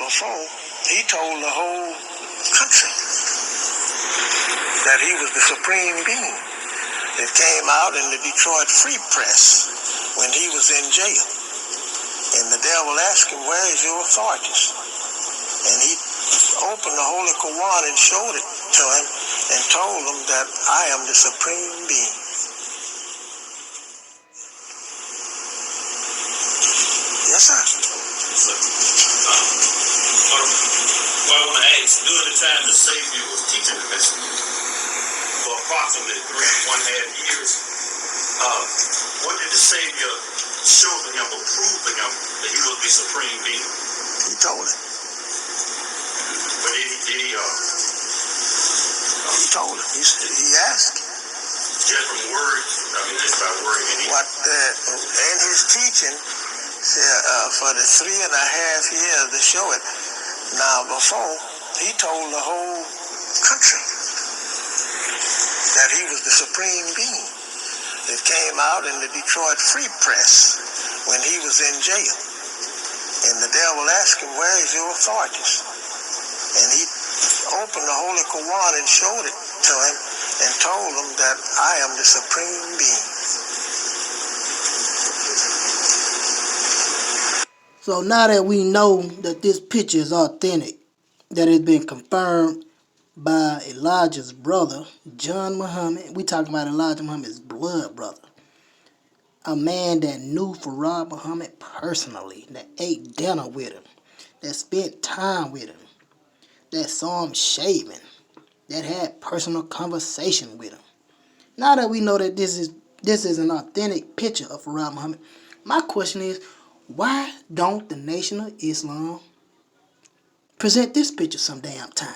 before, he told the whole country that he was the supreme being. It came out in the Detroit Free Press when he was in jail. And the devil asked him, where is your authorities? And he opened the Holy Quran and showed it to him and told him that I am the supreme being. Yes, sir. Well, I want to ask, during the time the Savior was teaching the message for approximately 3.5 years, what did the Savior show to him or prove to him that he was the supreme being? He told him. But he told him. He asked. Just from words, just by word. What in his teaching, for the 3.5 years to show it. Now, before, he told the whole country that he was the supreme being. It came out in the Detroit Free Press when he was in jail. And the devil asked him, where is your authorities? And he opened the Holy Quran and showed it to him and told him that I am the supreme being. So now that we know that this picture is authentic, that it's been confirmed by Elijah's brother, John Muhammad. We talking about Elijah Muhammad's blood brother. A man that knew Fard Muhammad personally, that ate dinner with him, that spent time with him, that saw him shaving, that had personal conversation with him. Now that we know that this is an authentic picture of Fard Muhammad, my question is, why don't the Nation of Islam present this picture some damn time?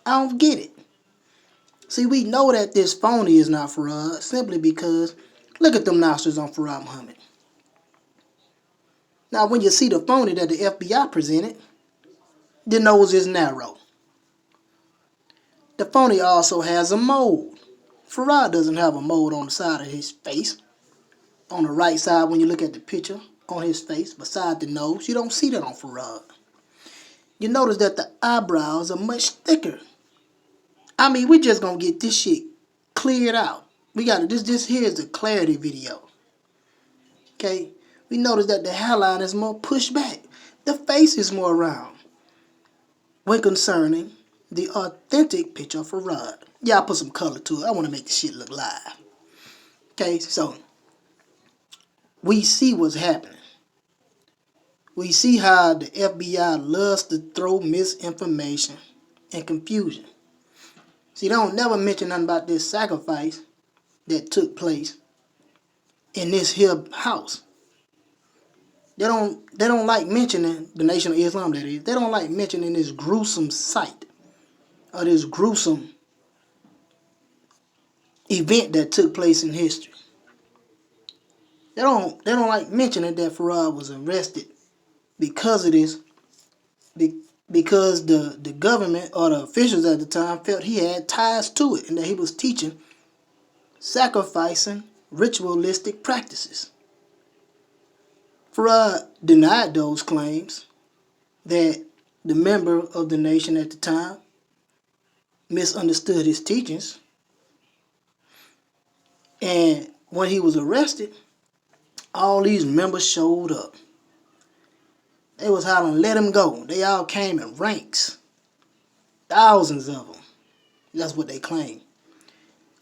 I don't get it. See, we know that this phony is not Fard simply because look at them nostrils on Fard Muhammad. Now, when you see the phony that the FBI presented, the nose is narrow. The phony also has a mold. Fard doesn't have a mold on the side of his face. On the right side, when you look at the picture on his face, beside the nose, you don't see that on Fard. You notice that the eyebrows are much thicker. I mean, we just gonna get this shit cleared out. We got this here is the clarity video. Okay? We notice that the hairline is more pushed back. The face is more round. When concerning the authentic picture of Fard. Yeah, I put some color to it. I want to make the shit look live. Okay, so we see what's happening. We see how the FBI loves to throw misinformation and confusion. See, they don't never mention nothing about this sacrifice that took place in this here house. They don't like mentioning the Nation of Islam, that is. They don't like mentioning this gruesome sight or this gruesome event that took place in history. They don't like mentioning that Fard was arrested because of this, because the government or the officials at the time felt he had ties to it and that he was teaching sacrificing ritualistic practices. Fard denied those claims that the member of the nation at the time misunderstood his teachings. And when he was arrested, all these members showed up. They was hollering, let him go. They all came in ranks. Thousands of them. That's what they claimed.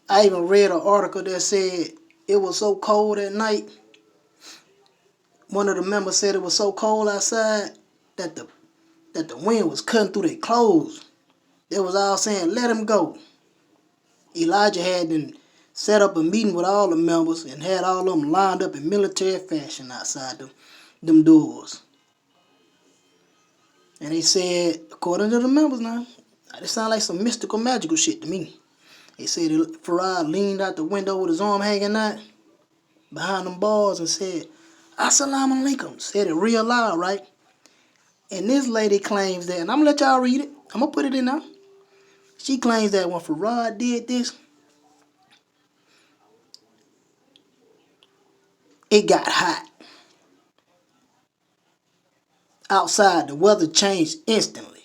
I even read an article that said it was so cold at night. One of the members said it was so cold outside that the wind was cutting through their clothes. They was all saying, let him go. Elijah had them set up a meeting with all the members and had all of them lined up in military fashion outside them doors. And they said, according to the members now, it sounded like some mystical, magical shit to me. They said Fard leaned out the window with his arm hanging out behind them bars and said, Assalamu alaikum. Said it real loud, right? And this lady claims that, and I'm going to let y'all read it. I'm going to put it in now. She claims that when Fard did this, it got hot. outside, the weather changed instantly.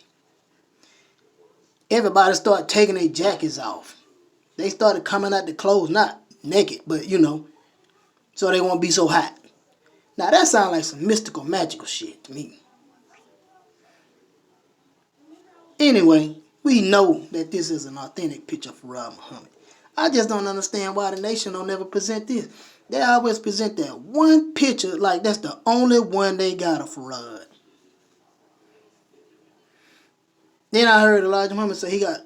Everybody started taking their jackets off. They started coming out the clothes, not naked, but so they won't be so hot. Now that sounds like some mystical, magical shit to me. Anyway, we know that this is an authentic picture of Fard Muhammad. I just don't understand why the nation don't ever present this. They always present that one picture like that's the only one they got of Fard. Then I heard Elijah Muhammad say he got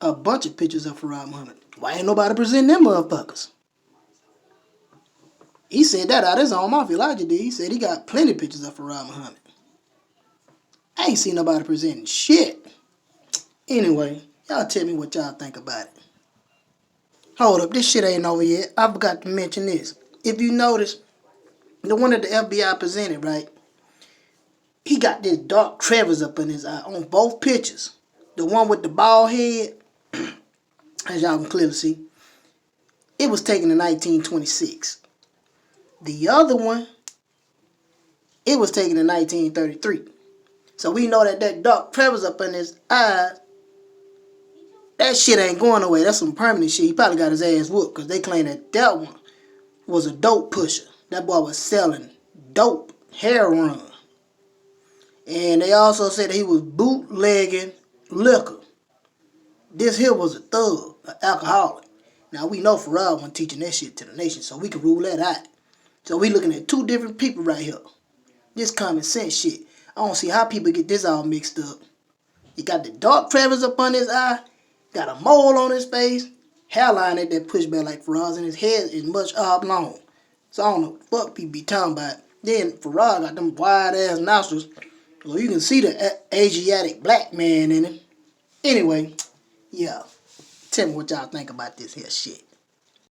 a bunch of pictures of Fard Muhammad. Why ain't nobody presenting them motherfuckers? He said that out of his own mouth. Elijah did. He said he got plenty of pictures of Fard Muhammad. I ain't seen nobody presenting shit. Anyway, y'all tell me what y'all think about it. Hold up, this shit ain't over yet. I forgot to mention this. If you notice, the one that the FBI presented, right? He got this dark crevice up in his eye on both pictures. The one with the bald head, as y'all can clearly see, it was taken in 1926. The other one, it was taken in 1933. So we know that dark crevice up in his eyes, that shit ain't going away. That's some permanent shit. He probably got his ass whooped because they claim that one was a dope pusher. That boy was selling dope, heroin. And they also said that he was bootlegging liquor. This here was a thug, an alcoholic. Now we know Fard wasn't teaching that shit to the nation, so we can rule that out. So we looking at two different people right here. This common sense shit. I don't see how people get this all mixed up. He got the dark crevice up on his eye, got a mole on his face, hairline at that pushback like Fard's, and his head is much oblong. So I don't know what the fuck people be talking about. Then Fard got them wide ass nostrils, so you can see the Asiatic black man in him. Anyway, yeah. Tell me what y'all think about this here shit.